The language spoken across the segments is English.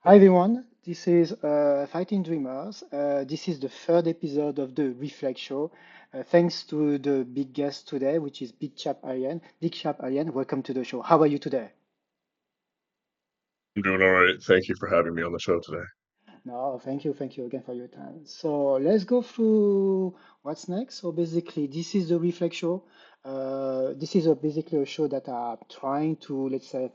Hi everyone, this is Fighting DreamerZ. This is the third episode of the Reflect Show. Thanks to the big guest today, which is Big Chap Alien. Big Chap Alien, welcome to the show. How are you today? I'm doing all right. Thank you for having me on the show today. No, thank you again for your time. So let's go through what's next. So basically, this is the Reflect Show. This is basically a show that I'm trying to, let's say,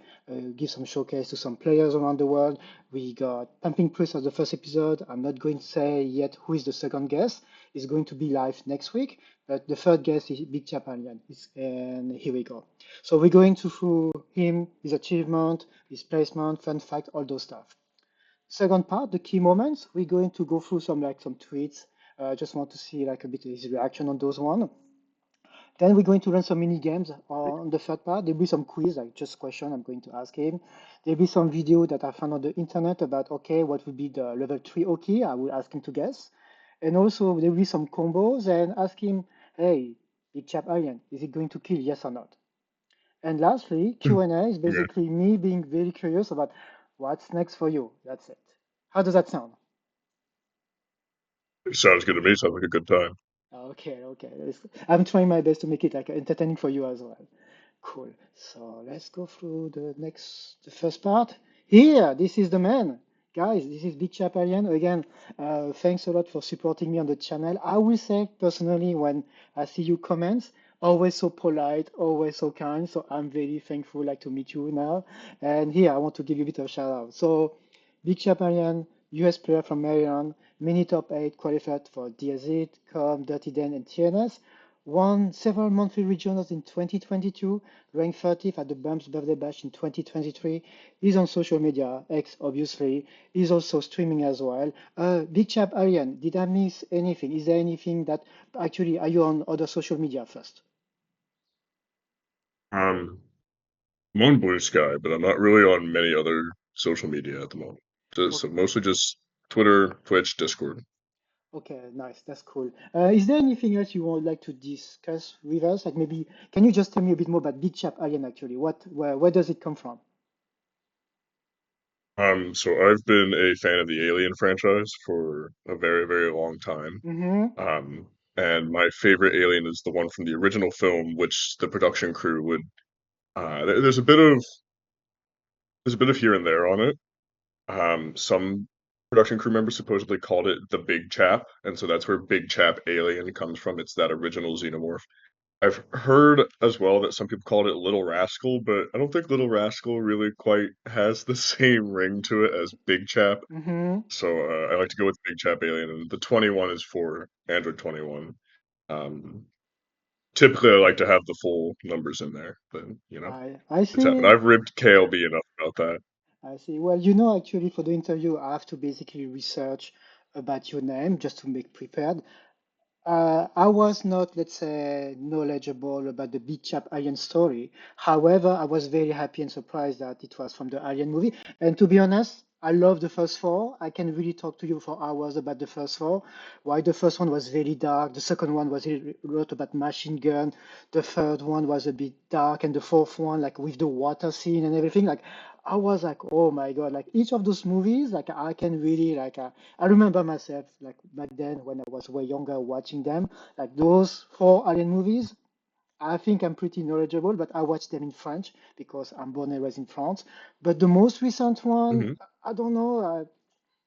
give some showcase to some players around the world. We got Pumping Priest as the first episode. I'm not going to say yet who is the second guest. It's going to be live next week. But the third guest is Big Japan, and here we go. So we're going to through him, his achievement, his placement, fun fact, all those stuff. Second part, the key moments, we're going to go through some tweets. Just want to see like a bit of his reaction on those one. Then we're going to run some mini games on the third part. There'll be some quiz, like just question I'm going to ask him. There'll be some video that I found on the internet about okay, what would be the level 3 OKI? I will ask him to guess. And also there'll be some combos and ask him, hey, big chap alien, is it going to kill yes or not? And lastly, Q&A is Okay. basically me being very curious about what's next for you. That's it. How does that sound? Sounds good to me. Sounds like a good time. Okay, okay. I'm trying my best to make it like entertaining for you as well. Cool. So let's go through the first part. Here, this is the man. Guys, this is Big Chapalian. Again, thanks a lot for supporting me on the channel. I will say personally, when I see you comments, always so polite, always so kind. So I'm very thankful like to meet you now. And here, I want to give you a bit of shout out. So Big Chapalian, US player from Maryland, mini top 8 qualified for DSZ, Com, Dirty Den, and TNS. Won several monthly regionals in 2022, ranked 30th at the Bumps Birthday Bash in 2023. He's on social media, X obviously. He's also streaming as well. Big Chap Arian, did I miss anything? Is there anything that actually are you on other social media first? Um, I'm on Blue Sky, but I'm not really on many other social media at the moment. So mostly just Twitter, Twitch, Discord. Okay, nice. That's cool. Is there anything else you would like to discuss with us? Like maybe, can you just tell me a bit more about Big Chap Alien actually? Where does it come from? So I've been a fan of the Alien franchise for a very, very long time. Mm-hmm. Um, and my favorite Alien is the one from the original film, which the production crew would. There's a bit of here and there on it. Some production crew members supposedly called it the Big Chap, and so that's where Big Chap Alien comes from. It's that original xenomorph. I've heard as well that some people called it Little Rascal, but I don't think Little Rascal really quite has the same ring to it as Big Chap. Mm-hmm. So I like to go with Big Chap Alien, and the 21 is for Android 21. Um, Typically, I like to have the full numbers in there, but I it's happened. see. I've ribbed KLB enough about that. I see. Well, actually, for the interview, I have to basically research about your name just to make prepared. I was not, let's say, knowledgeable about the Big Chap Alien story. However, I was very happy and surprised that it was from the Alien movie. And to be honest, I love the first four. I can really talk to you for hours about the first four. Why the first one was very dark, the second one was a lot about machine gun, the third one was a bit dark, and the fourth one, like with the water scene and everything, like I was like, oh my God, like each of those movies, like I can really like I remember myself like back then when I was way younger watching them, like those four Alien movies. I think I'm pretty knowledgeable, but I watch them in French because I'm born and raised in France. But the most recent one, Hmm. I don't know,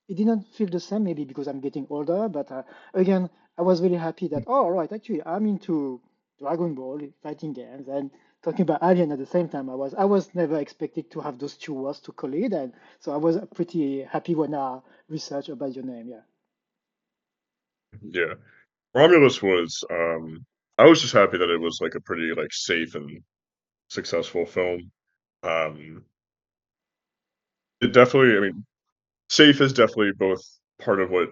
it didn't feel the same, maybe because I'm getting older. But again, I was very happy that, oh, all right, actually, I'm into Dragon Ball, fighting games, and talking about Alien at the same time. I was never expected to have those two words to collide, and so I was pretty happy when I researched about your name. Yeah. Yeah. Romulus was I was just happy that it was like a pretty like safe and successful film. Um it definitely, I mean, safe is definitely both part of what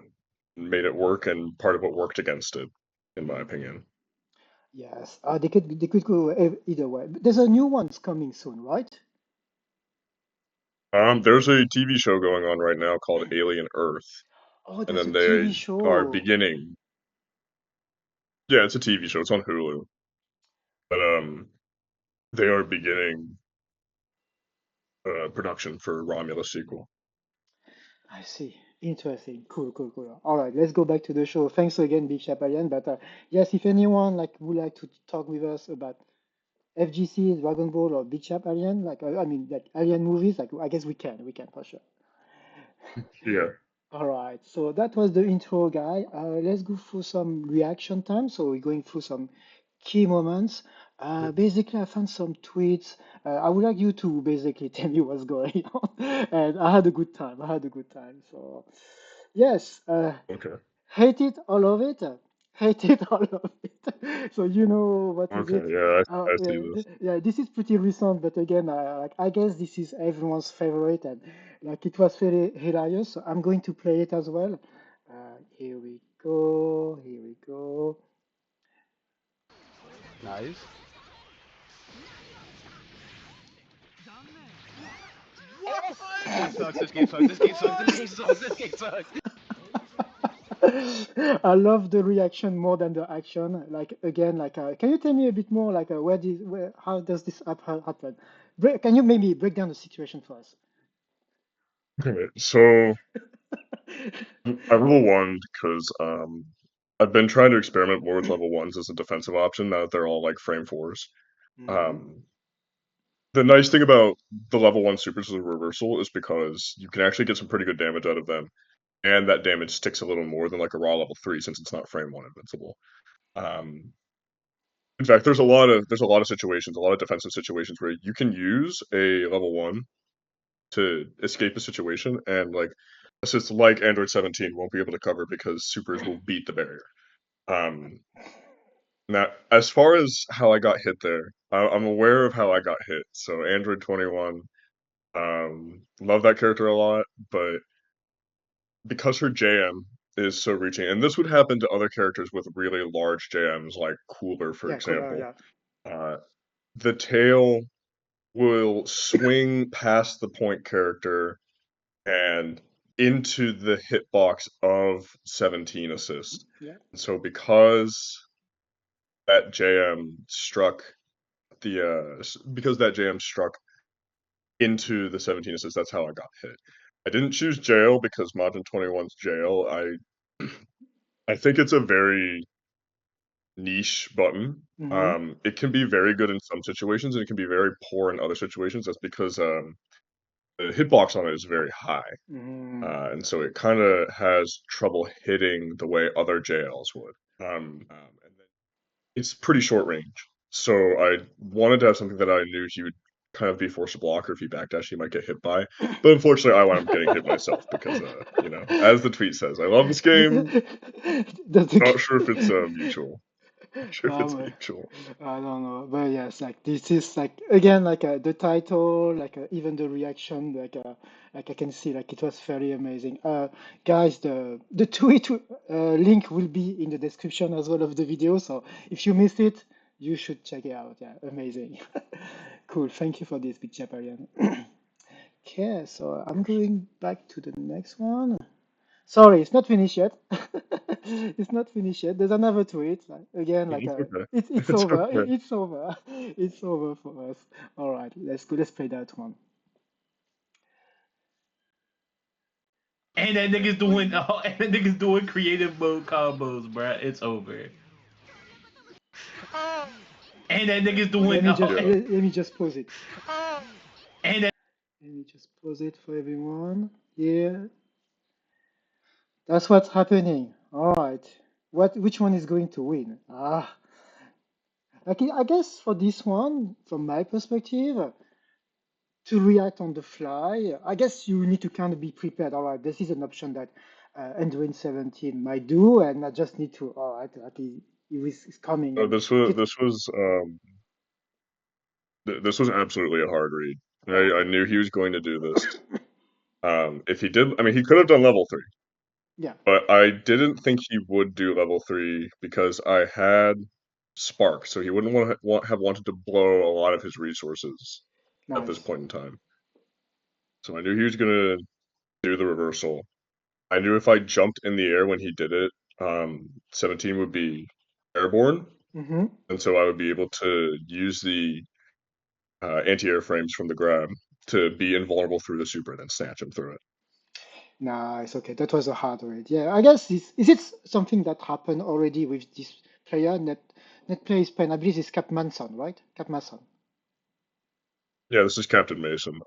made it work and part of what worked against it, in my opinion. Yes, they could go either way. But there's a new one's coming soon, right? There's a TV show going on right now called Alien Earth, Oh, and there's a then they TV are show. beginning. Yeah, it's a TV show. It's on Hulu, but they are beginning production for Romulus sequel. I see. Interesting. Cool, cool, cool. All right, let's go back to the show. Thanks again, Big Chapalian. But yes, if anyone like would like to talk with us about FGC, Dragon Ball, or Big Chapalian, like I mean, like alien movies, like I guess we can for sure. Yeah. All right, so that was the intro, guy. Let's go through some reaction time. So we're going through some key moments. Basically, I found some tweets. I would like you to basically tell me what's going on. And I had a good time. I had a good time. So, yes, Okay. hate it, all of it. Hate it, all of it. So you know what is Okay. it? Yeah, I see Yeah, this. yeah. This is pretty recent, but again, like I guess this is everyone's favorite, and like it was very hilarious. So I'm going to play it as well. Here we go. Here we go. Nice. This game sucks. This game sucks. This game sucks. This game sucks. This game sucks. I love the reaction more than the action. Like again, like can you tell me a bit more? Like how does this happen? Can you maybe break down the situation for us? Okay. So I level one because I've been trying to experiment more with level ones as a defensive option now that they're all like frame fours. Hmm. Um, the nice thing about the level one supers as a reversal is because you can actually get some pretty good damage out of them, and that damage sticks a little more than like a raw level three since it's not frame one invincible. Um, in fact, there's a lot of situations, a lot of defensive situations where you can use a level one to escape a situation, and like assists like Android 17 won't be able to cover because supers will beat the barrier. Um, Now, as far as how I got hit there, I'm aware of how I got hit. So Android 21, love that character a lot, but because her JM is so reaching, and this would happen to other characters with really large JMs, like Cooler, for Yeah, cool. example, Yeah. uh, the tail will swing past the point character and into the hitbox of 17 assist. Yeah. And so because that JM struck because that JM struck into the 17 assists, that's how I got hit. I didn't choose jail because Majin 21's jail. I think it's a very niche button. Mm-hmm. It can be very good in some situations and it can be very poor in other situations. That's because the hitbox on it is very high. Mm-hmm. And so it kind of has trouble hitting the way other JLs would. And then it's pretty short range. So I wanted to have something that I knew he would kind of be forced to block, or if he backdash, he might get hit by. But unfortunately, I wound up getting hit myself because, as the tweet says, I love this game. That's okay. Not sure if it's mutual. Not sure if it's Well, mutual. I don't know, but yes, like this is like again like the title, like even the reaction, like I can see like it was very amazing. Guys, the tweet link will be in the description as well of the video, so if you missed it, you should check it out. Yeah, amazing. Cool. Thank you for this, Big Japarian. Okay, so I'm going back to the next one. Sorry, it's not finished yet. It's not finished yet. There's another tweet. Like, again, like It's okay. it's It's over. okay. It's over. It's over for us. All right, let's go. Let's play that one. And that nigga's doing and that nigga's doing creative mode combos, bruh. It's over. And that nigga's doing Yeah. Let me just pause it. and that Let me just pause it for everyone. Yeah, that's what's happening. All right. Which one is going to win? Okay, I guess for this one, from my perspective, to react on the fly, I guess you need to kind of be prepared. All right, this is an option that Android 17 might do, and I just need to, all right, like it's coming. No, And this was it, this was absolutely a hard read. I okay, knew he was going to do this. If he did, I mean, he could have done level three. yeah, But I didn't think he would do level three because I had Spark, so he wouldn't have wanted to blow a lot of his resources at this nice. point in time. So I knew he was gonna do the reversal. I knew if I jumped in the air when he did it, 17 would be airborne, Mm-hmm. and so I would be able to use the anti-air frames from the grab to be invulnerable through the super and then snatch him through it. Nice. Okay, that was a hard read. Yeah, I guess is it something that happened already with this player? Net play is pen. I believe it's Cap Manson, right? Cap Manson. Yeah, this is Captain Mason.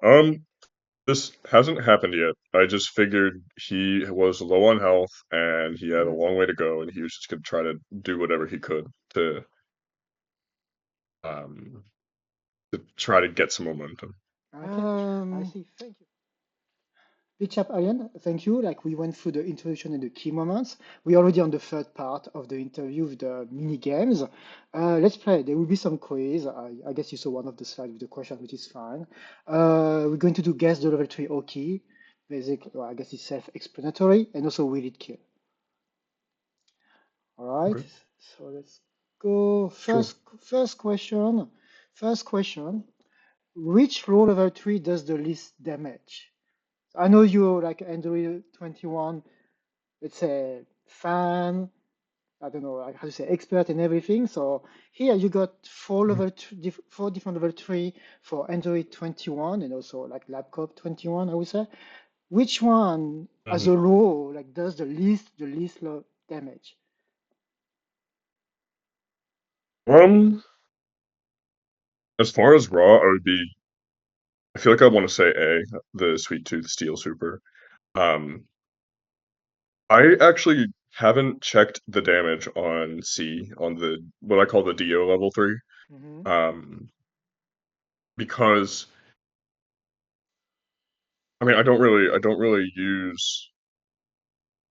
This hasn't happened yet. I just figured he was low on health and he had a Hmm. long way to go, and he was just gonna try to do whatever he could um to try to get some momentum. Okay, I see. Thank you. BIGCHAPALIEN, thank you. Like we went through the introduction and the key moments. We're already on the third part of the interview with the mini games. Let's play. There will be some quiz. I guess you saw one of the slides with the question, which is fine. We're going to do guess the level 3 OKI. Basic, well, I guess it's self-explanatory, and also will it kill. All right. Okay, So let's go. sure. First question. First question. Which low level 3 does the least damage? I know you're like Android 21, let's say fan, I don't know like how to say expert and everything. So here you got Mhm. four different level 3 for Android 21 and also like laptop 21, I would say. Which one as Mhm. a low like does the least low damage? Um, as far as raw, I feel like I want to say A, the Sweet Tooth Steel Super. Um, I actually haven't checked the damage on C on the what I call the DO level 3. Hmm. Um, because I don't really use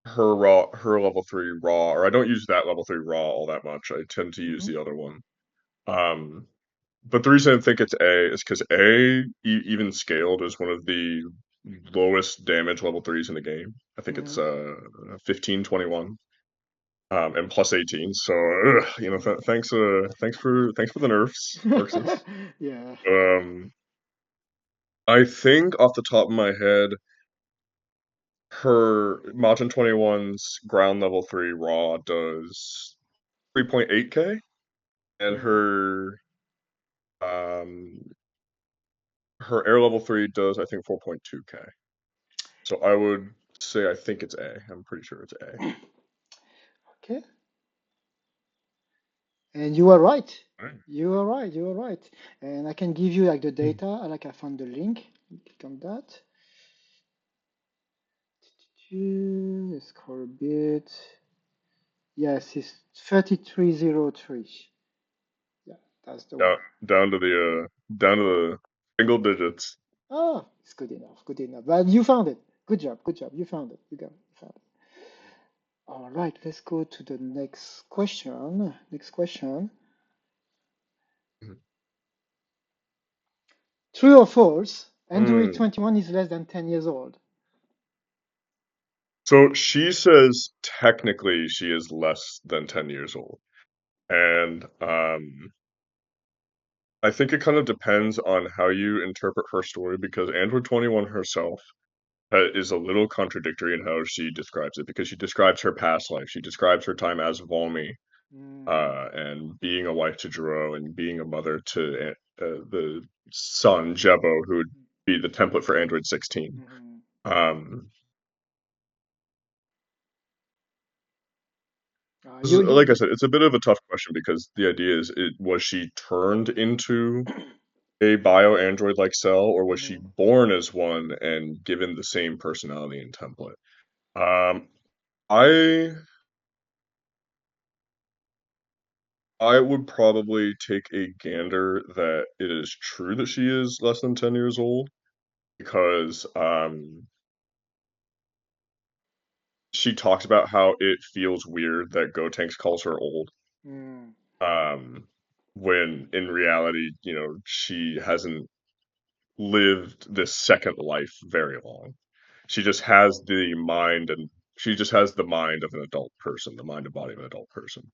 her level 3 raw, or I don't use that level 3 raw all that much. I tend to use Hmm. the other one. Um, but the reason I think it's A is because even scaled, is one of the lowest damage level 3s in the game. I think it's Hmm. 1521, and plus 18. So thanks for the nerfs, Arxis. Yeah. I think off the top of my head, her Majin 21's ground level 3 raw does 3.8k, and Hmm. um her air level 3 does, I think, 4.2k. So I would say I think it's A. I'm pretty sure it's A. Okay. And you are right. Alright. You are right. You are right. And I can give you like the Hmm. data. Like I found the link. Click on that. Let's scroll a bit. Yes, it's 3303. Yeah, that's the Down one. down to the single digits. Oh, it's good enough. Good enough. But you found it. Good job. Good job. You found it. You found it. All right. Let's go to the next question. Next question. Mhm. True or false? Android Mm. 21 is less than 10 years old. So she says technically she is less than 10 years old. And I think it kind of depends on how you interpret her story, because Android 21 herself is a little contradictory in how she describes it, because she describes her past life. She describes her time as Volmy, Mm, and being a wife to Jiro, and being a mother to the son, Jebo, who would be the template for Android 16. mhm. Um, You like I said, it's a bit of a tough question, because the idea is, was she turned into a bio android like cell, or was she Mhm. born as one and given the same personality and template? Um, I I would probably take a gander that it is true that she is less than 10 years old, because she talks about how it feels weird that Gotenks calls her old. Mm. Um, when in reality, she hasn't lived this second life very long. She just has the mind, and she just has the mind of an adult person, the mind and body of an adult person.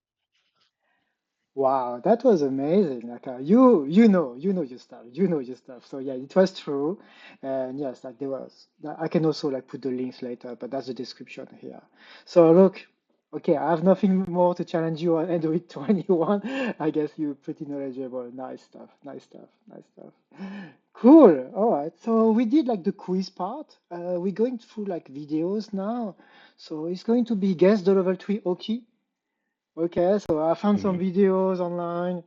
Wow, that was amazing. Like you know your stuff. You know your stuff. So yeah, it was true. And yes, like there was. I can also like put the links later, but that's the description here. So look, okay, I have nothing more to challenge you on Android 21. I guess you're pretty knowledgeable. Nice stuff. Nice stuff. Nice stuff. Cool. All right. right, so we did like the quiz part. We're going through like videos now. So it's going to be guess the level 3 Oki. Okay, so I found some videos online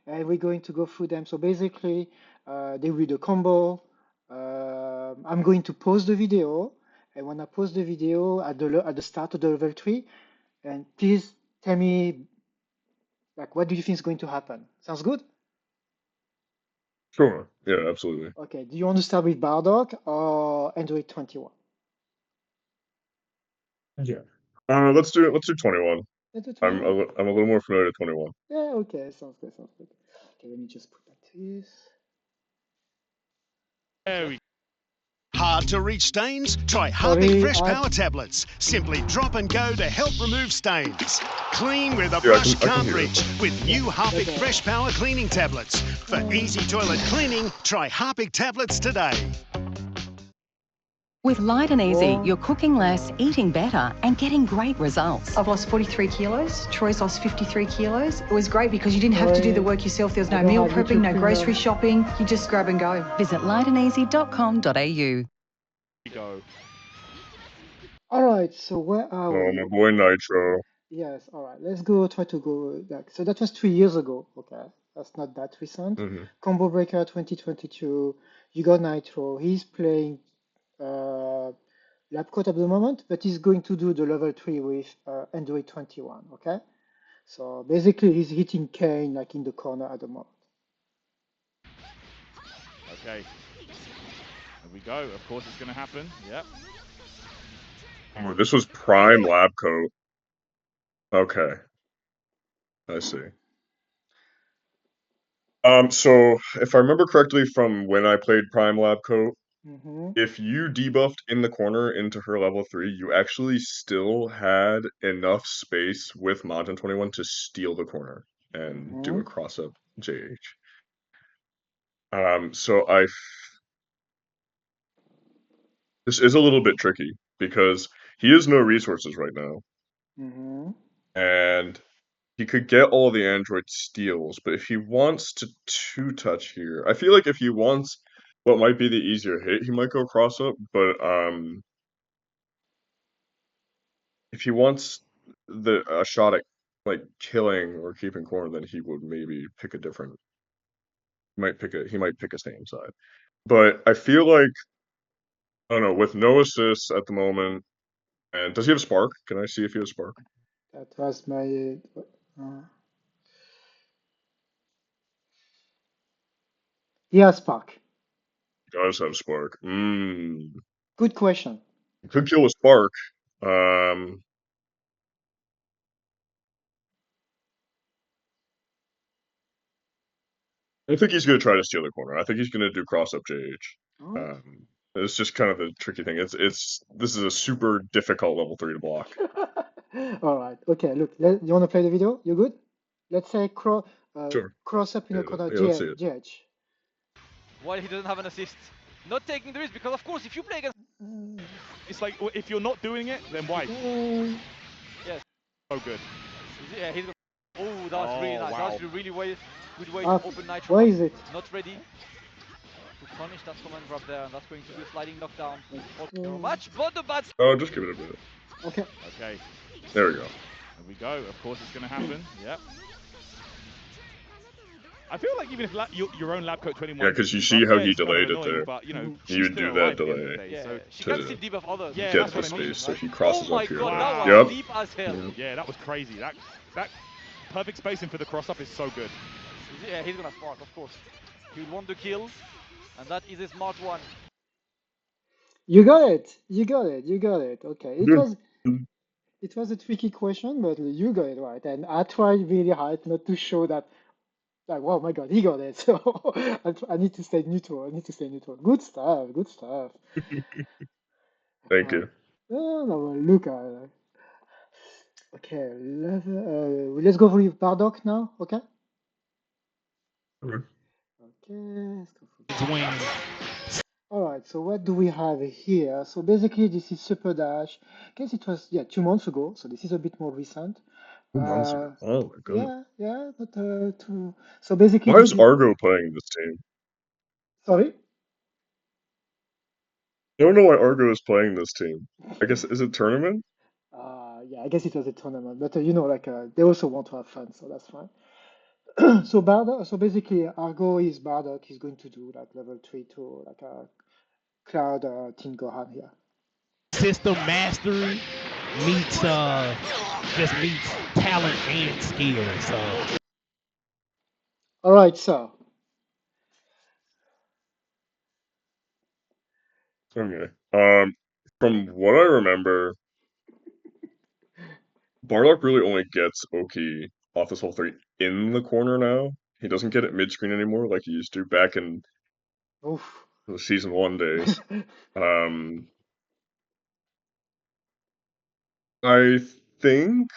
and we're going to go through them. So basically, they read a combo. I'm going to pause the video, and when I pause the video at the start of the level 3, and please tell me like what do you think is going to happen? Sounds good? Sure. Yeah, absolutely. Okay, do you want to start with Bardock or Android 21? Yeah. Let's do 21. Let's do I'm 21. I'm a little more familiar with 21. Yeah, okay, sounds good, sounds good. Okay, let me just put that to this. There we Hard to reach stains? Try Harpic Sorry, Fresh Power Tablets. Simply drop and go to help remove stains. Clean where the Yeah, brush I can can't hear it. reach with new Harpic Fresh Power cleaning tablets. For easy toilet cleaning, try Harpic tablets today. With Light and Easy, Whoa. you're cooking less, eating better, and getting great results. I've lost 43 kilos. Troy's lost 53 kilos. It was great because you didn't have to do the work yourself. There was no I don't meal have prepping, YouTube no grocery Premium. shopping. You just grab and go. Visit lightandeasy.com.au. go. All right, so where are Oh, we? my boy Nitro. Yes, all right, let's go try to go back. So that was 3 years ago. Okay, that's not that recent. Mm-hmm. Combo Breaker 2022. You got Nitro. He's playing lab coat at the moment, but he's going to do the level 3 with Android 21. Okay, so basically he's hitting Kane like in the corner at the moment. Okay. There we go. Of course it's going to happen. Yep. Oh, this was Prime Lab Coat. Okay. I see. So if I remember correctly from when I played Prime Lab Coat, if you debuffed in the corner into her level 3, you actually still had enough space with Majin 21 to steal the corner and do a cross-up JH. So this is a little bit tricky because he has no resources right now. And he could get all the android steals, but if he wants to two-touch here, I feel like if he wants what might be the easier hit, he might go cross-up, but if he wants a shot at like killing or keeping corner, then he would maybe pick a different. He might pick a same side. But I feel like I don't know, with no assists at the moment, and does he have Spark? Can I see if he has Spark? That was my. He has Spark. He does have Spark. Good question. He could kill with Spark. I think he's going to try to steal the corner. I think he's going to do cross-up JH. It's just kind of the tricky thing. This is a super difficult level 3 to block. All right. Okay. Look. You want to play the video? You good? Let's say Sure. cross up in the Yeah, corner. let's see it. GH. Why he doesn't have an assist? Not taking the risk because of course if you play against. It's like if you're not doing it, then why? Yes. So good. Yeah, he's. Oh, that was really nice. Wow. That was really good way to open Nitro. Where is it? Not ready to punish that command grab there, and that's going to be a sliding knockdown. Match, but the bad. Oh, just give it a bit. Okay. Okay. There we go. There we go. Of course it's going to happen. Yep. I feel like even if your own lab coat 21. Yeah, because you see how he it's kind of delayed it annoying, there. But, you know, You would do that delay. Yeah, so she to can still debuff others. Yeah, get that's the what I mean, space, so right? he crosses Oh my up here. god, that Yep. was deep as hell. Yeah, that was crazy. That perfect spacing for the cross-up is so good. Yeah, he's gonna spark, of course. He'll want the kill, and that is a smart one. You got it. You got it. You got it. Okay. Good. It was a tricky question, but you got it right. And I tried really hard not to show that. Like, oh my God, he got it. So I need to stay neutral. Good stuff. Good stuff. Thank you. No, look at it. Okay, let's go with Bardock now. Okay. Okay. Okay. Let's go for All right. So what do we have here? So basically, this is Super Dash. I guess it was 2 months ago. So this is a bit more recent. 2 months ago. Oh my goodness. Yeah, but two. So basically, Why is Argo playing this team? Sorry. I don't know why Argo is playing this team. I guess, is it tournament? Yeah, I guess it was a tournament, but you know, like they also want to have fun, so that's fine. So Bardock, so basically Argo is Bardock. He's going to do like level 3 to like a Cloud Team Gohan here. System mastery meets just meets talent and skill. So All right, so Okay. From what I remember, Bardock really only gets Oki off this whole thing in the corner now. He doesn't get it mid-screen anymore like he used to back in oof. the season 1 days. I think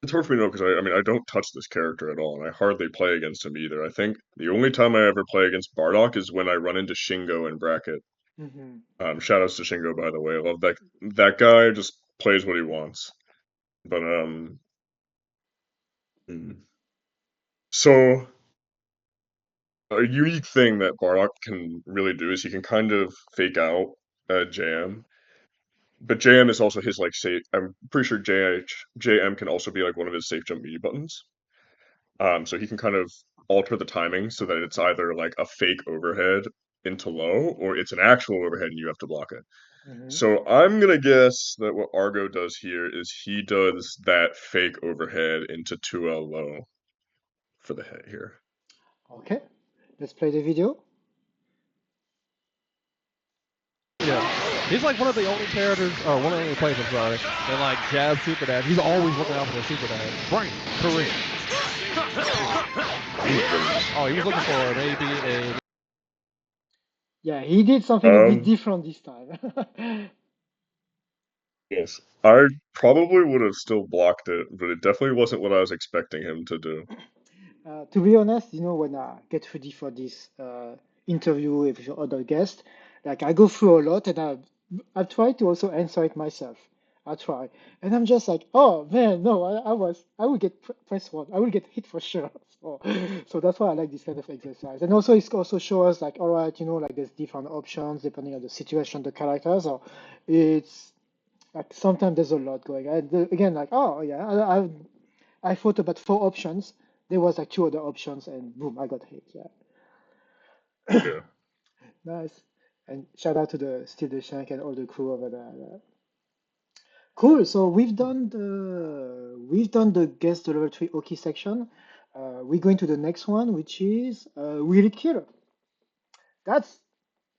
it's hard for me to know because I mean I don't touch this character at all, and I hardly play against him either. I think the only time I ever play against Bardock is when I run into Shingo in bracket. Shoutouts to Shingo, by the way. I love that guy. Just plays what he wants. But so a unique thing that Bardock can really do is he can kind of fake out JM. But JM is also his like safe. I'm pretty sure JM can also be like one of his safe jump media buttons. So he can kind of alter the timing so that it's either like a fake overhead into low or it's an actual overhead and you have to block it. So I'm gonna guess that what Argo does here is he does that fake overhead into 2L low for the hit here. Okay, let's play the video. Yeah, he's like one of the only characters, or one of the only players, I'm sorry, that like jab super dash. He's always looking out for the super dash. Right, correct. Oh, he was looking for maybe a. Yeah, he did something a bit different this time. Yes, I probably would have still blocked it, but it definitely wasn't what I was expecting him to do. To be honest, you know, when I get ready for this interview with your other guest, like I go through a lot and I try to also answer it myself. I try, and I'm just like, oh man, no, I will get press one, I will get hit for sure. So that's why I like this kind of exercise. And also, it also shows like, all right, you know, like there's different options depending on the situation, the characters. Or it's like sometimes there's a lot going. Again, like, oh yeah, I thought about 4 options. There was like 2 other options, and boom, I got hit. Yeah. Yeah. Nice. And shout out to the Steel the Shank and all the crew over there. Yeah. Cool. So we've done the guess the level 3 Oki section. We're going to the next one, which is Will It Kill? That's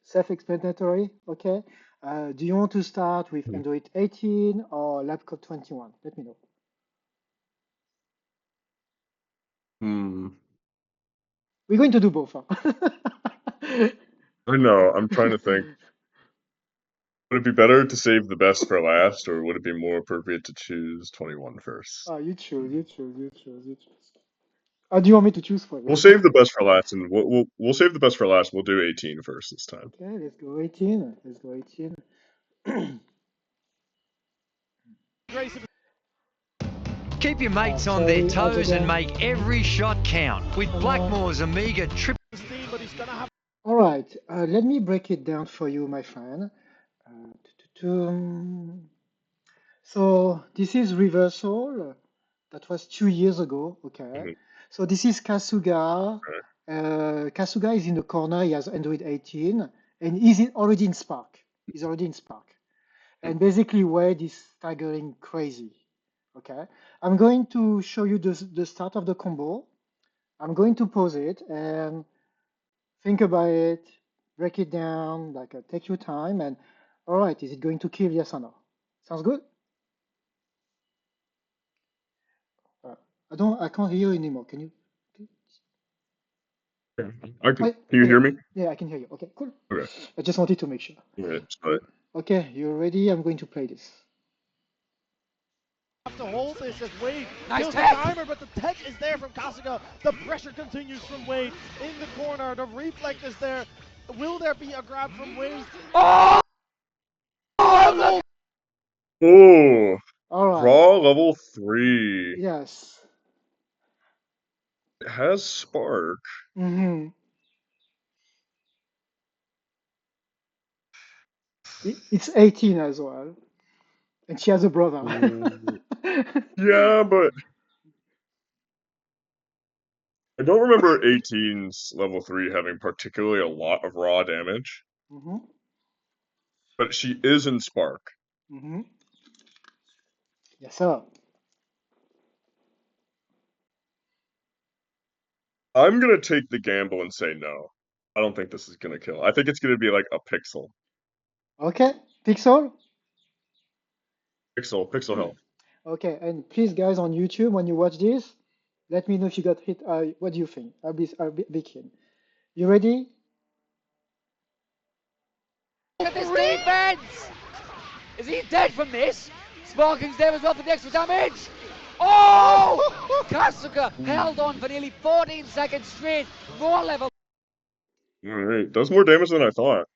self-explanatory. Okay. Do you want to start with Android 18 or Laptop 21? Let me know. We're going to do both. Huh? I know. I'm trying to think. Would it be better to save the best for last, or would it be more appropriate to choose 21 first? Oh, you choose. Do you want me to choose for you? We'll save the best for last, and we'll save the best for last. We'll do 18 first this time. Okay, let's go 18. Let's go 18. Keep your mates on their toes and make every shot count with Blackmore's Amiga Triple. All right, let me break it down for you, my friend. So this is reversal. That was 2 years ago. Okay. So this is Kasuga. Kasuga is in the corner. He has Android 18, and already in Spark. He's already in Spark. And basically, Wade is staggering crazy. Okay. I'm going to show you the start of the combo. I'm going to pause it and think about it, break it down, like take your time. And all right, is it going to kill? Yes or no? Sounds good? I can't hear you anymore. Can you? Can you hear me? Yeah, I can hear you. Okay, cool. Okay. I just wanted to make sure. Okay, you ready? I'm going to play this. Have to hold this as Wade Nice kills the tech. timer, but the tech is there from Kasuga. The pressure continues from Wade in the corner. The reflect is there. Will there be a grab from Wade? Oh! Oh! All right. Raw level 3. Yes. It has Spark. It's 18 as well, and she has a brother. Yeah, but I don't remember 18's level 3 having particularly a lot of raw damage. Mm-hmm. But she is in Spark. Mm-hmm. Yes, sir. I'm gonna take the gamble and say no. I don't think this is gonna kill. I think it's gonna be like a pixel. Okay, Pixel. Pixel health. Okay, and please, guys, on YouTube, when you watch this, let me know if you got hit. What do you think? I'll be keen. You ready? Look at this defense! Is he dead from this? Sparking's there as well for the extra damage. Oh! Kasuga held on for nearly 14 seconds straight. More level. Alright, does more damage than I thought.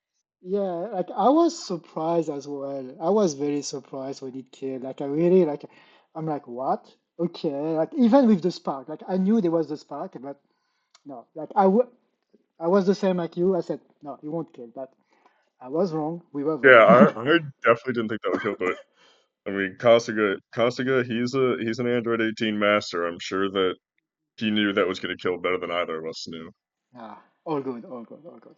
Yeah, like I was surprised as well. I was very surprised when it killed. Like I really like. I'm like, what? Okay, like even with the spark, like I knew there was the spark, but no, like I was the same like you. I said no, he won't kill, but I was wrong. We were Yeah, wrong. I definitely didn't think that would kill, but I mean Kasuga, he's an Android 18 master. I'm sure that he knew that was gonna kill better than either of us knew. All good, all good, all good.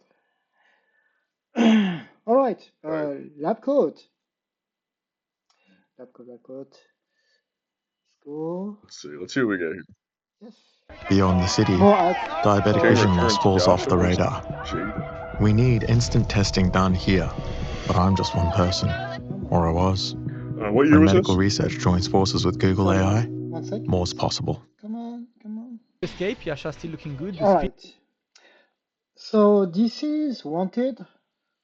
All right, lab coat. Lab coat, lab coat. Let's go. Let's see what we get here. Yes. Beyond the city, More ads. diabetic King vision returns loss falls off the Joshua radar. Jade. We need instant testing done here, but I'm just one person, or I was. What year when was medical this? research joins forces with Google AI, 1 sec. more's possible. Come on, come on. Escape, Yasha still looking good. All right. So this is Wanted.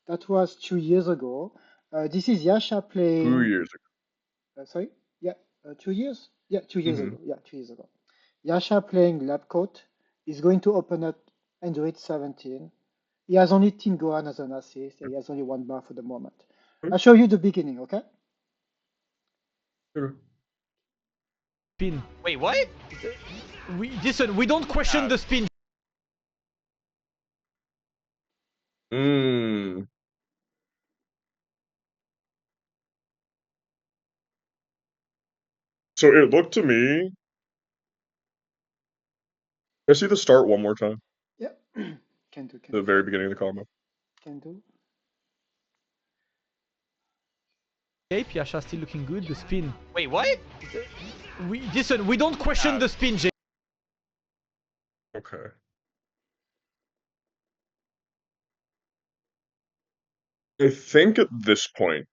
That was 2 years ago. This is Yasha playing. 2 years ago. Sorry? Yeah, 2 years? Yeah, 2 years Mhm. ago. Yeah, 2 years ago. Yasha playing lab coat is going to open up Android 17. He has only Team Gohan as an assist. He has only one bar for the moment. I'll show you the beginning, okay? Spin. Wait, what? Listen, we don't question the spin. So it looked to me. I see the start one more time. Yeah. Can do. The very beginning of the combo. Can do. Escape, Yasha still looking good. The spin. Wait, what? Listen, we don't question the spin, Jay. Okay. I think at this point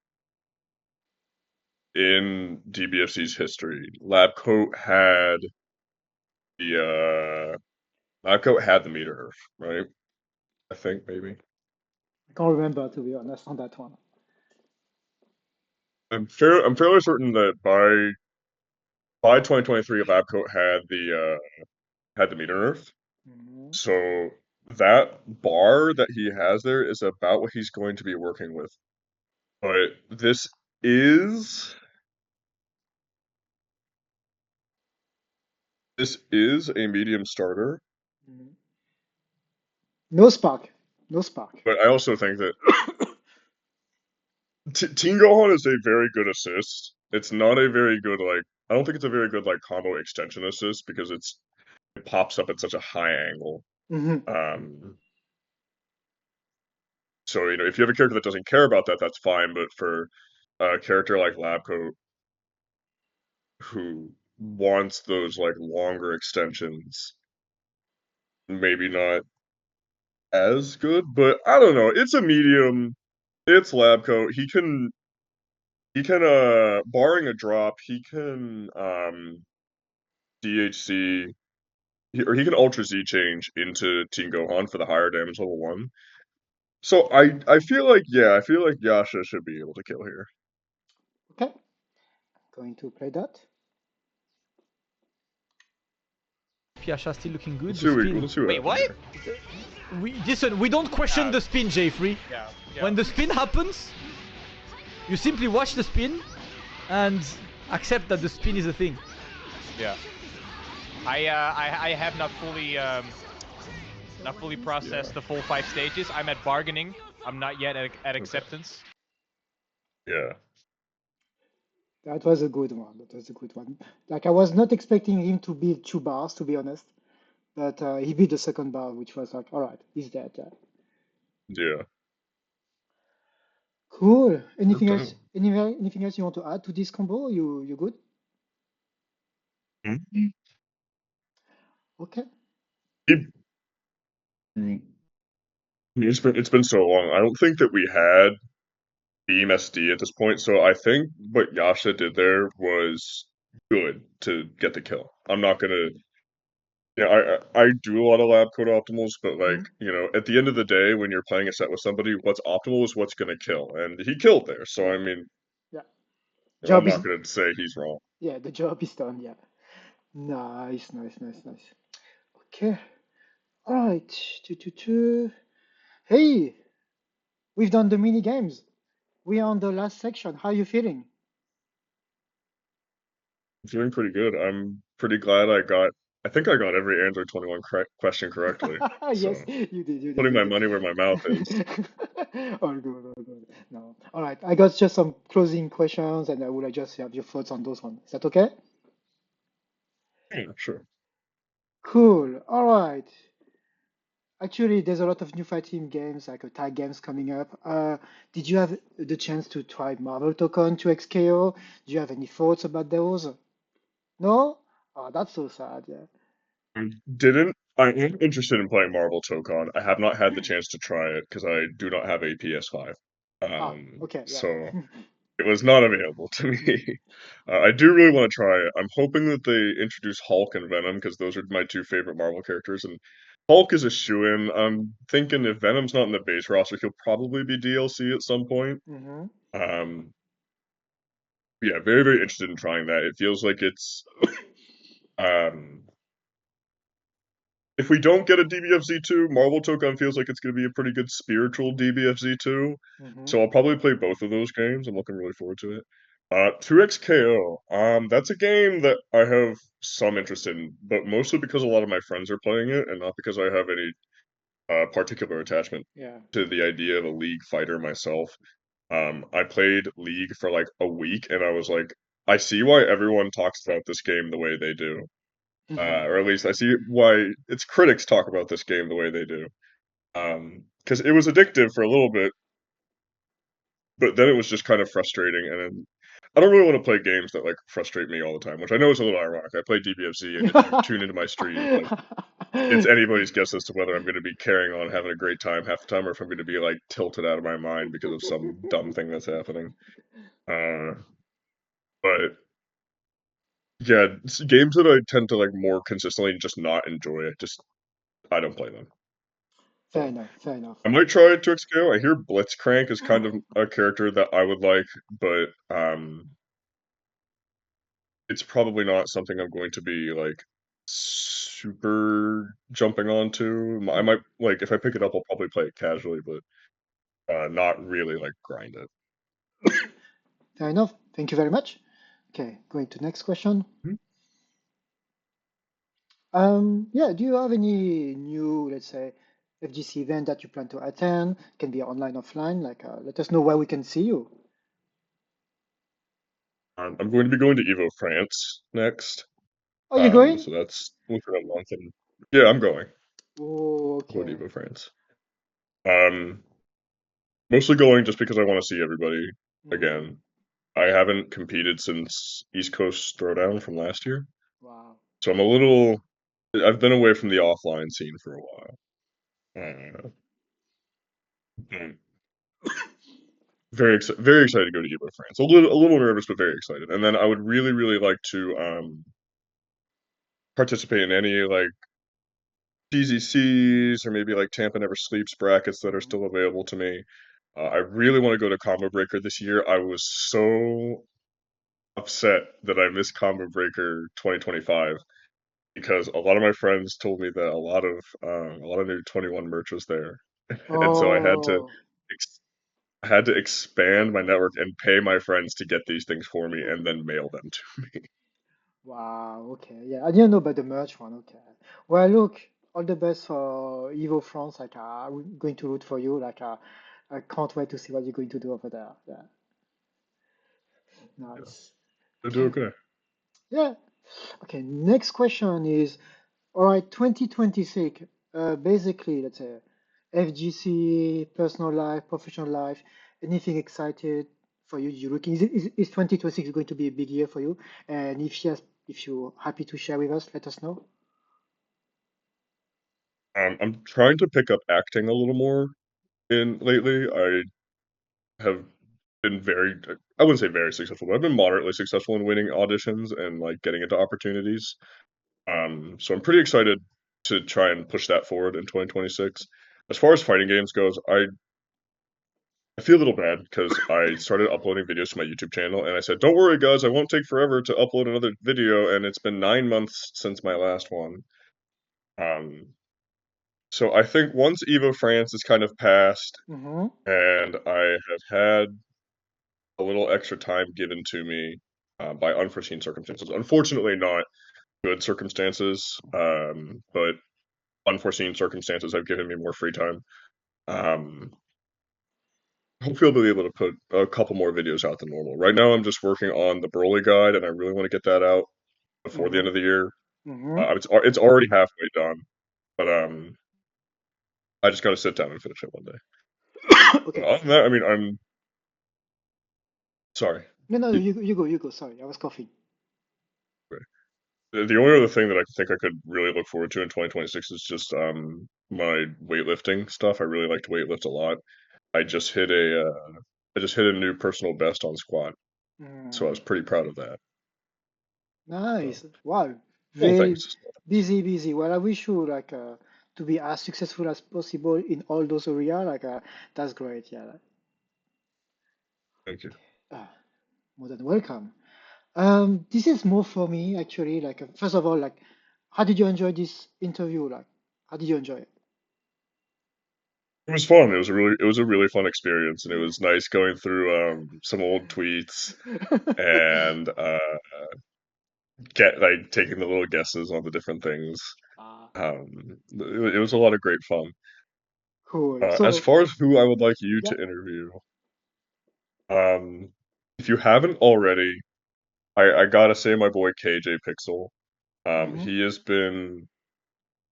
in DBFZ's history, Labcoat had the meter earth, right? I think maybe. I can't remember, to be honest, on that one. I'm fairly certain that by 2023, Labcoat had the meter earth. So that bar that he has there is about what he's going to be working with. But this is a medium starter. No spark. No spark. But I also think that Teen Gohan is a very good assist. It's not a very good I don't think it's a very good combo extension assist because it pops up at such a high angle. So if you have a character that doesn't care about that, that's fine. But for a character like Labcoat, who wants those longer extensions, maybe not as good. But I don't know. It's a medium. It's Labcoat. He can barring a drop, he can DHC or he can Ultra Z change into Teen Gohan for the higher damage level 1. So I feel like Yasha should be able to kill here. Okay. Going to play that. Yasha still looking good. Let's see Wait, what? Listen, we don't question the spin, Jeffrey. Yeah. When the spin happens, you simply watch the spin and accept that the spin is a thing. Yeah. I have not fully processed the full 5 stages. I'm at bargaining. I'm not yet at acceptance. Yeah. That was a good one. That was a good one. Like I was not expecting him to beat two bars, to be honest, but he beat the second bar, which was like, all right, he's dead. Yeah. Yeah. Cool. Anything Okay. else? Anything else you want to add to this combo? You good? Mhm. Okay. It- it's been so long. I don't think that we had Beam SD at this point, so I think what Yasha did there was good to get the kill. I'm not gonna. Yeah, I do a lot of lab code optimals, but like, Mhm. at the end of the day, when you're playing a set with somebody, what's optimal is what's gonna kill, and he killed there. So I mean, Yeah. I'm Job is not gonna say he's wrong. yeah. The job is done. Yeah. Nice, nice, nice, nice. Okay. All right. Two. Hey, we've done the mini games. We are on the last section. How are you feeling? I'm feeling pretty good. I'm pretty glad I think I got every Android 21 question correctly. So Yes, you did. You did. putting You my did. money where my mouth is. All good. All good. No. All right. I got just some closing questions, and I would like just have your thoughts on those ones. Is that okay? Yeah, sure. Cool. All right. Actually, there's a lot of new fighting games, like tag games coming up. Did you have the chance to try Marvel Token 2XKO? Do you have any thoughts about those? No? Oh, that's so sad. Yeah. I didn't. I am interested in playing Marvel Tokon. I have not had the chance to try it because I do not have a PS5. Ah, okay. Yeah. So it was not available to me. I do really want to try it. I'm hoping that they introduce Hulk and Venom because those are my two favorite Marvel characters, and Hulk is a shoo-in. I'm thinking if Venom's not in the base roster, he'll probably be DLC at some point. Mm-hmm. Um, yeah, very, very interested in trying that. It feels like it's um if we don't get a DBFZ2, Marvel Token feels like it's going to be a pretty good spiritual DBFZ2. Mm-hmm. So I'll probably play both of those games. I'm looking really forward to it. 2XKO. That's a game that I have some interest in, but mostly because a lot of my friends are playing it, and not because I have any particular attachment Yeah. to the idea of a League fighter myself. I played League for like a week, and I was like, I see why everyone talks about this game the way they do. Mm-hmm. Or at least I see why its critics talk about this game the way they do. Because it was addictive for a little bit, but then it was just kind of frustrating. And then I don't really want to play games that like frustrate me all the time, which I know is a little ironic. I play DBFZ, and if you tune into my stream, like it's anybody's guess as to whether I'm going to be carrying on having a great time half the time, or if I'm going to be like tilted out of my mind because of some dumb thing that's happening. Uh, but yeah, games that I tend to like more consistently just not enjoy. I don't play them. Fair enough. Fair enough. I might try 2XKO. I hear Blitzcrank is kind of a character that I would like, but it's probably not something I'm going to be like super jumping onto. I might like if I pick it up, I'll probably play it casually, but not really like grind it. Fair enough. Thank you very much. Okay, going to next question. Mhm. Yeah, do you have any new, let's say, FGC event that you plan to attend? Can be online, offline. Like, let us know where we can see you. I'm going to be going to Evo France next. Are you going? So that's within a month, and yeah, I'm going. Oh, Going to okay. Evo France. Um, Mostly going just because I want to see everybody Hmm. again. I haven't competed since East Coast Throwdown from last year, Wow. so I'm a little. I've been away from the offline scene for a while. Uh, mm, very excited to go to Evo France. A little nervous, but very excited. And then I would really, really like to participate in any like TZCs or maybe like Tampa Never Sleeps brackets that are Hmm. still available to me. I really want to go to Combo Breaker this year. I was so upset that I missed Combo Breaker 2025 because a lot of my friends told me that a lot of new 21 merch was there, and so Oh. I had to expand my network and pay my friends to get these things for me and then mail them to me. Wow. Okay. Yeah, I didn't know about the merch one. Okay. Well, look, all the best for Evo France. Like, I'm going to root for you. Like, I can't wait to see what you're going to do over there. Yeah. Nice. I do okay. Yeah. Okay, next question is, all right, 2026, basically, let's say FGC, personal life, professional life, anything excited for you? You looking, is 2026 going to be a big year for you? And if yes, if you're happy to share with us, let us know. I'm trying to pick up acting a little more in lately. I have been I wouldn't say very successful, but I've been moderately successful in winning auditions and like getting into opportunities. So I'm pretty excited to try and push that forward in 2026. As far as fighting games goes, I feel a little bad because I started uploading videos to my YouTube channel and I said, don't worry guys, I won't take forever to upload another video, and it's been 9 months since my last one. So I think once Evo France is kind of passed Mm-hmm. and I have had a little extra time given to me by unforeseen circumstances. Unfortunately, not good circumstances, but unforeseen circumstances have given me more free time. Hopefully, I'll be able to put a couple more videos out than normal. Right now, I'm just working on the Broly guide, and I really want to get that out before the end of the year. Mm-hmm. It's already halfway done, but I just got to sit down and finish it one day. Okay. Other than that, I mean, I'm sorry. No, you go. Sorry, I was coughing. The only other thing that I think I could really look forward to in 2026 is just my weightlifting stuff. I really like to weightlift a lot. I just hit a new personal best on squat, so I was pretty proud of that. Nice. Wow. Well, Very thanks. busy. Well, I wish you like to be as successful as possible in all those areas. Like that's great. Yeah. Thank you. More than welcome. This is more for me actually. Like first of all, like how did you enjoy this interview? Like how did you enjoy it? It was fun. It was a really fun experience, and it was nice going through some old tweets and taking the little guesses on the different things. It was a lot of great fun. Cool. As So far as who I would like you yeah. to interview, if you haven't already, I gotta say my boy KJ Pixel. Mhm.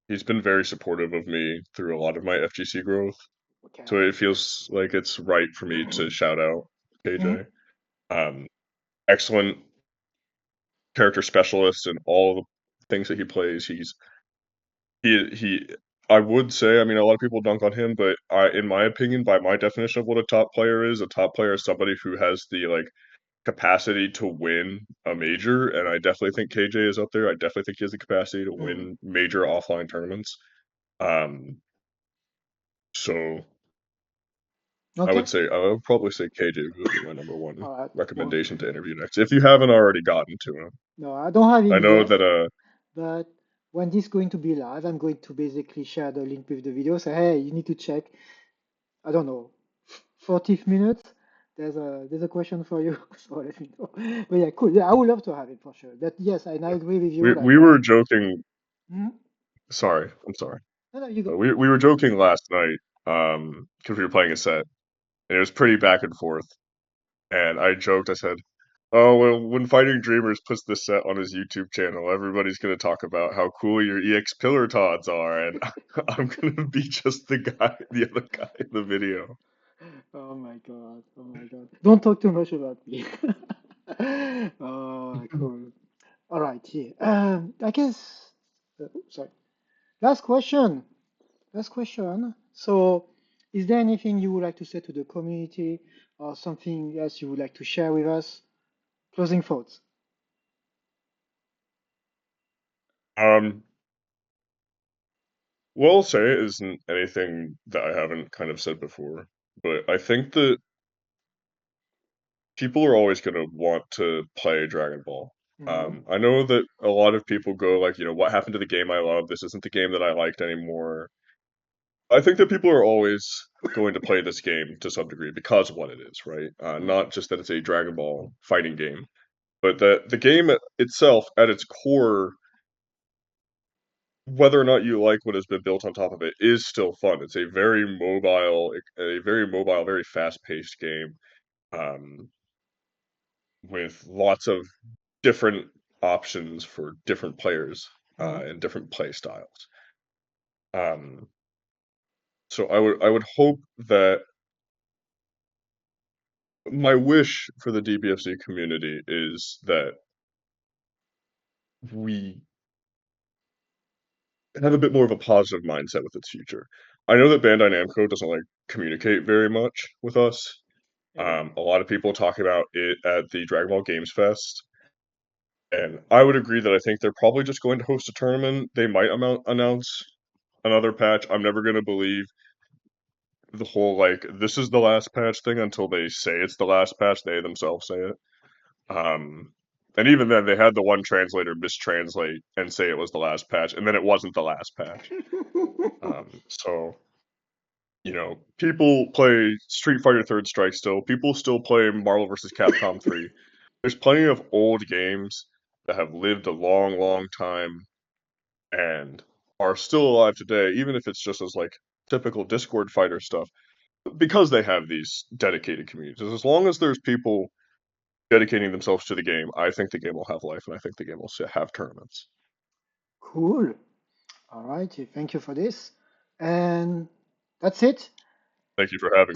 He's been very supportive of me through a lot of my FGC growth. Okay. So it feels like it's right for me to shout out KJ. Mhm. Excellent character specialist in all the things that he plays. He I would say, I mean, a lot of people dunk on him, but in my opinion, by my definition of what a top player is somebody who has the like capacity to win a major, and I definitely think KJ is up there. I definitely think he has the capacity to win major offline tournaments. So I Okay. would probably say KJ would be my number one All right. Well, recommendation to interview next. If you haven't already gotten to him, no, I don't have I him know yet, that but when this going to be live, I'm going to basically share the link with the video. Say, hey, you need to check. I don't know, 40 minutes. There's a question for you, so let me know. But yeah, cool. Yeah, I would love to have it for sure. But yes, and I agree with you. Like, we were joking. hmm? Sorry, I'm sorry. No, you go. We were joking last night because we were playing a set, and it was pretty back and forth. And I joked, I said, "Oh, well, when Fighting DreamerZ puts this set on his YouTube channel, everybody's gonna talk about how cool your EX Pillar Tods are, and I'm gonna be just the other guy in the video." Oh my God. Oh my God. Don't talk too much about me. Oh, cool. All right. Yeah. I guess. Sorry. Last question. Last question. So, is there anything you would like to say to the community or something else you would like to share with us? Closing thoughts. Um, what I'll say isn't anything that I haven't kind of said before, but I think that people are always gonna want to play Dragon Ball. I know that a lot of people go like, what happened to the game I love? This isn't the game that I liked anymore. I think that people are always going to play this game to some degree because of what it is, right? Not just that it's a Dragon Ball fighting game, but that the game itself, at its core, whether or not you like what has been built on top of it, is still fun. It's a very mobile, very fast-paced game. Um, with lots of different options for different players and different play styles. So I would hope that my wish for the DBFZ community is that we have a bit more of a positive mindset with its future. I know that Bandai Namco doesn't like communicate very much with us. A lot of people talk about it at the Dragon Ball Games Fest, and I would agree that I think they're probably just going to host a tournament. They might announce another patch. I'm never going to believe the whole like this is the last patch thing until they say it's the last patch. They themselves say it. And even then, they had the one translator mistranslate and say it was the last patch, and then it wasn't the last patch. So, you know, people play Street Fighter Third Strike still. People still play Marvel vs. Capcom 3. There's plenty of old games that have lived a long, long time and are still alive today, even if it's just as like typical Discord fighter stuff, because they have these dedicated communities. As long as there's people dedicating themselves to the game, I think the game will have life, and I think the game will have tournaments. Cool. All right. Thank you for this. And that's it. Thank you for having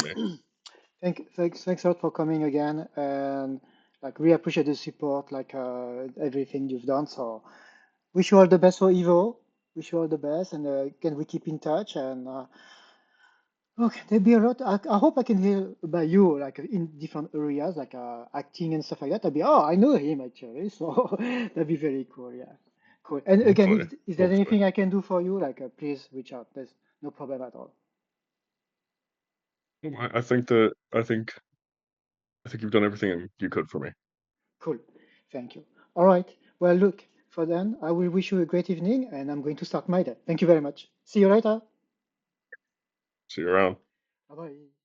me. Thanks a lot for coming again. And like, we appreciate the support, like everything you've done. So, wish you all the best for Evo. Wish you all the best. And can we keep in touch? And okay, there'll be a lot. I hope I can hear about you, like in different areas, like acting and stuff like that. I'll be, oh, I know him actually. So that'd be very cool. Yeah, cool. And again, if there's anything I can do for you, like please reach out. There's no problem at all. I think you've done everything you could for me. Cool. Thank you. All right. Well, look, for then, I will wish you a great evening, and I'm going to start my day. Thank you very much. See you later. See you around. Bye bye.